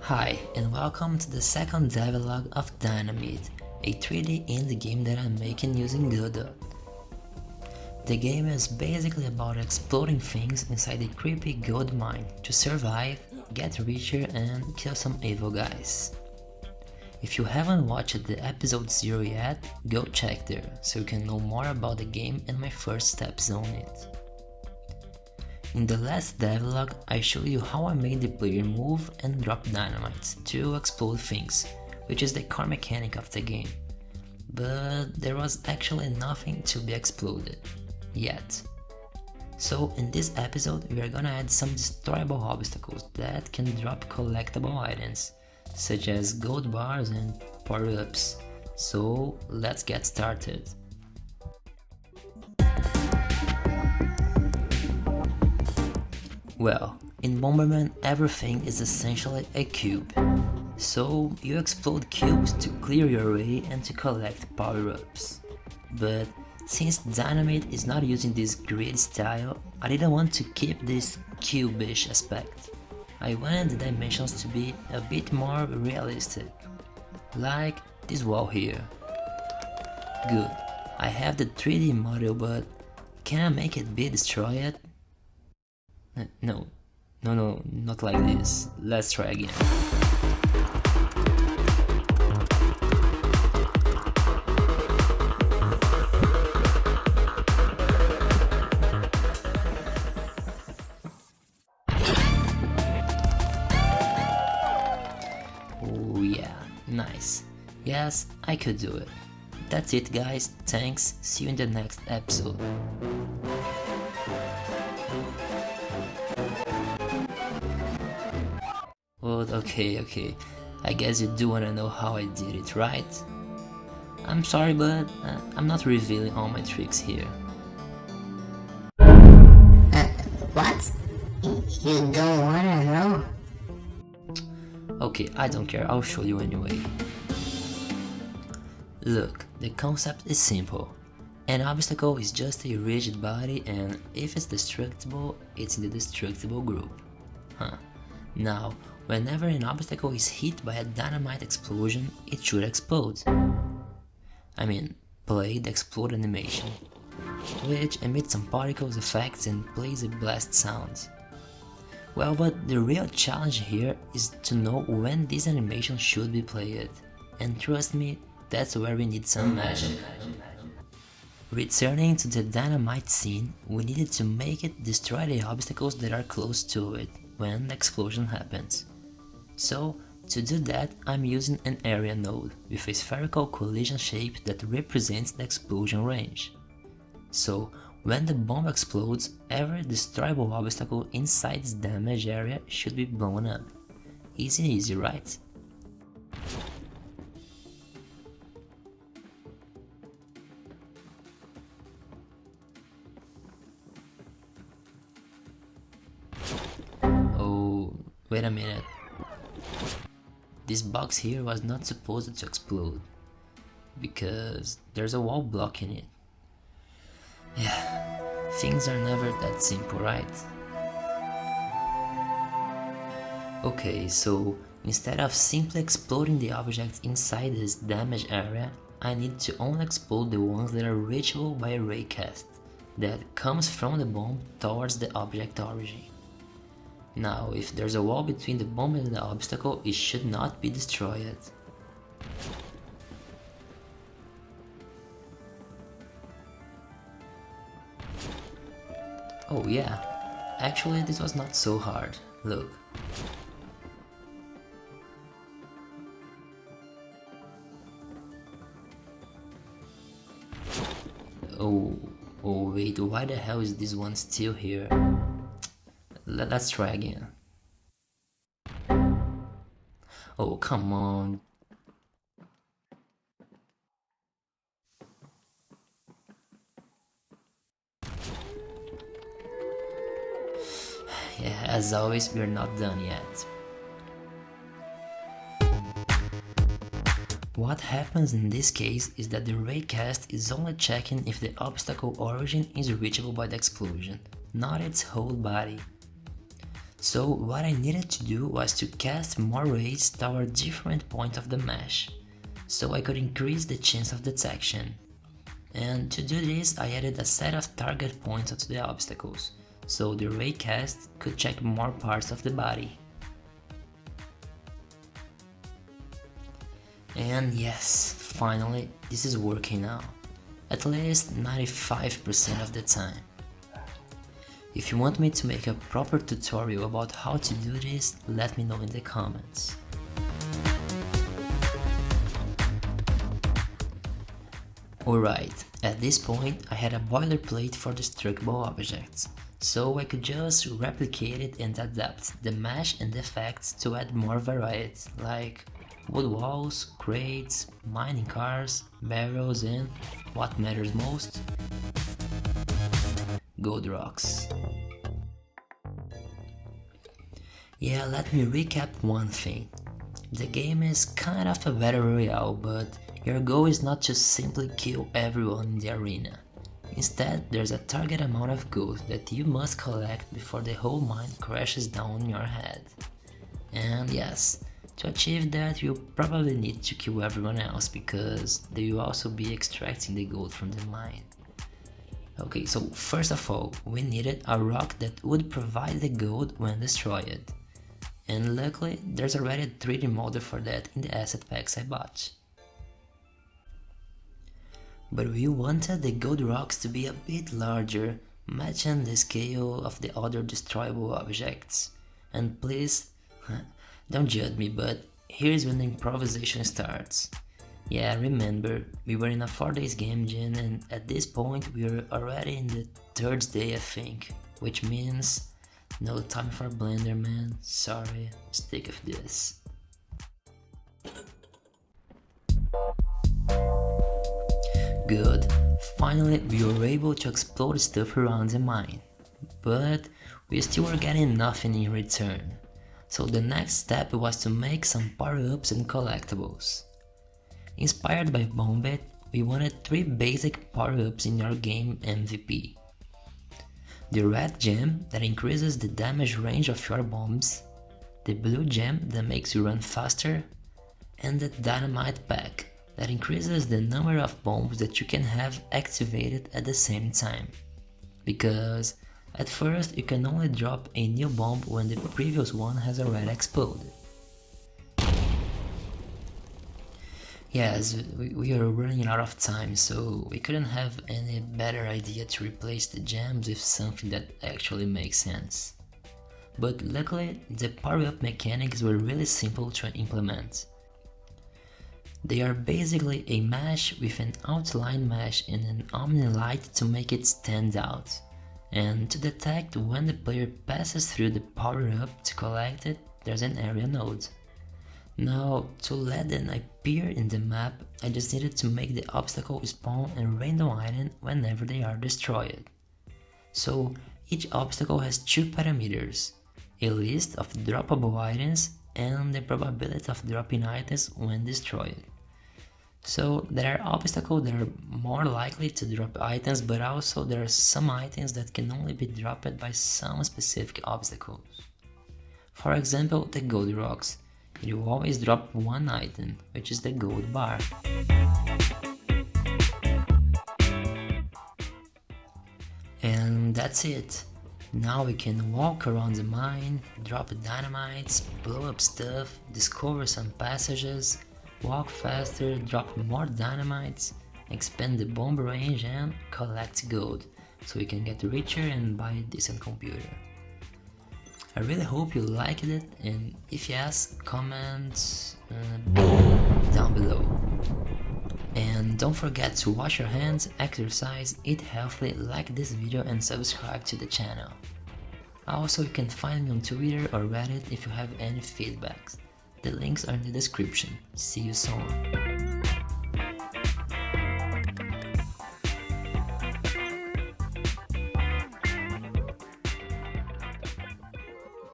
Hi, and welcome to the second devlog of Dynam It, a 3D indie game that I'm making using Godot. The game is basically about exploding things inside a creepy gold mine to survive, get richer, and kill some evil guys. If you haven't watched the episode 0 yet, go check there so you can know more about the game and my first steps on it. In the last devlog, I showed you how I made the player move and drop dynamites to explode things, which is the core mechanic of the game. But there was actually nothing to be exploded, yet. So in this episode we are gonna add some destroyable obstacles that can drop collectible items, such as gold bars and PowerUps. So let's get started. Well, in Bomberman everything is essentially a cube, so you explode cubes to clear your way and to collect power-ups. But since Dynam It is not using this grid style, I didn't want to keep this cube-ish aspect. I wanted the dimensions to be a bit more realistic, like this wall here. Good, I have the 3D model, but can I make it be destroyed? No, not like this. Let's try again. Oh yeah, nice. Yes, I could do it. That's it guys, thanks, see you in the next episode. Well, okay, I guess you do wanna know how I did it, right? I'm sorry, but I'm not revealing all my tricks here. What? You don't wanna know? Okay, I don't care, I'll show you anyway. Look, the concept is simple. An obstacle is just a rigid body, and if it's destructible, it's in the destructible group. Now, whenever an obstacle is hit by a dynamite explosion, it should explode. I mean, play the explode animation, which emits some particles effects and plays a blast sound. Well, but the real challenge here is to know when this animation should be played, and trust me, that's where we need some magic. Returning to the dynamite scene, we needed to make it destroy the obstacles that are close to it when the explosion happens. So, to do that, I'm using an area node with a spherical collision shape that represents the explosion range. So, when the bomb explodes, every destroyable obstacle inside its damage area should be blown up. Easy, right? Oh, wait a minute. This box here was not supposed to explode, because there's a wall blocking it. Yeah, things are never that simple, right? Okay, so instead of simply exploding the objects inside this damage area, I need to only explode the ones that are reachable by a raycast that comes from the bomb towards the object origin. Now, if there's a wall between the bomb and the obstacle, it should not be destroyed. Oh yeah, actually this was not so hard, look. Oh wait, why the hell is this one still here? Let's try again. Oh, come on. Yeah, as always, we're not done yet. What happens in this case is that the Raycast is only checking if the obstacle origin is reachable by the explosion, not its whole body. So what I needed to do was to cast more rays toward different points of the mesh, so I could increase the chance of detection. And to do this, I added a set of target points onto the obstacles, so the Raycast could check more parts of the body. And yes, finally, this is working now, at least 95% of the time. If you want me to make a proper tutorial about how to do this, let me know in the comments. Alright, at this point I had a boilerplate for destructible objects, so I could just replicate it and adapt the mesh and effects to add more variety, like wood walls, crates, mining cars, barrels, and, what matters most, gold rocks. Yeah, let me recap one thing. The game is kind of a Battle Royale, but your goal is not to simply kill everyone in the arena. Instead, there's a target amount of gold that you must collect before the whole mine crashes down on your head. And yes, to achieve that you probably need to kill everyone else, because they will also be extracting the gold from the mine. Okay, so first of all, we needed a rock that would provide the gold when destroyed. And luckily, there's already a 3D model for that in the asset packs I bought. But we wanted the gold rocks to be a bit larger, matching the scale of the other destroyable objects. And please, don't judge me, but here's when the improvisation starts. Yeah, remember, we were in a 4 days game jam, and at this point we were already in the 3rd day I think, which means no time for Blender, man. Sorry, stick with this. Good, finally we were able to explode stuff around the mine, but we still were getting nothing in return. So the next step was to make some PowerUps and collectibles. Inspired by Bomberman, we wanted 3 basic PowerUps in our game MVP. The red gem that increases the damage range of your bombs, the blue gem that makes you run faster, and the dynamite pack that increases the number of bombs that you can have activated at the same time. Because at first you can only drop a new bomb when the previous one has already exploded. Yes, we are running out of time, so we couldn't have any better idea to replace the gems with something that actually makes sense. But luckily, the power-up mechanics were really simple to implement. They are basically a mesh with an outline mesh and an omni light to make it stand out, and to detect when the player passes through the power-up to collect it, there's an area node. Now, to let them appear in the map, I just needed to make the obstacle spawn a random item whenever they are destroyed. So, each obstacle has 2 parameters, a list of droppable items and the probability of dropping items when destroyed. So, there are obstacles that are more likely to drop items, but also there are some items that can only be dropped by some specific obstacles. For example, the gold rocks. It will always drop 1 item, which is the gold bar. And that's it. Now we can walk around the mine, drop dynamites, blow up stuff, discover some passages, walk faster, drop more dynamites, expand the bomb range and collect gold, so we can get richer and buy a decent computer. I really hope you liked it, and if yes, comment down below. And don't forget to wash your hands, exercise, eat healthy, like this video and subscribe to the channel. Also, you can find me on Twitter or Reddit if you have any feedbacks. The links are in the description. See you soon.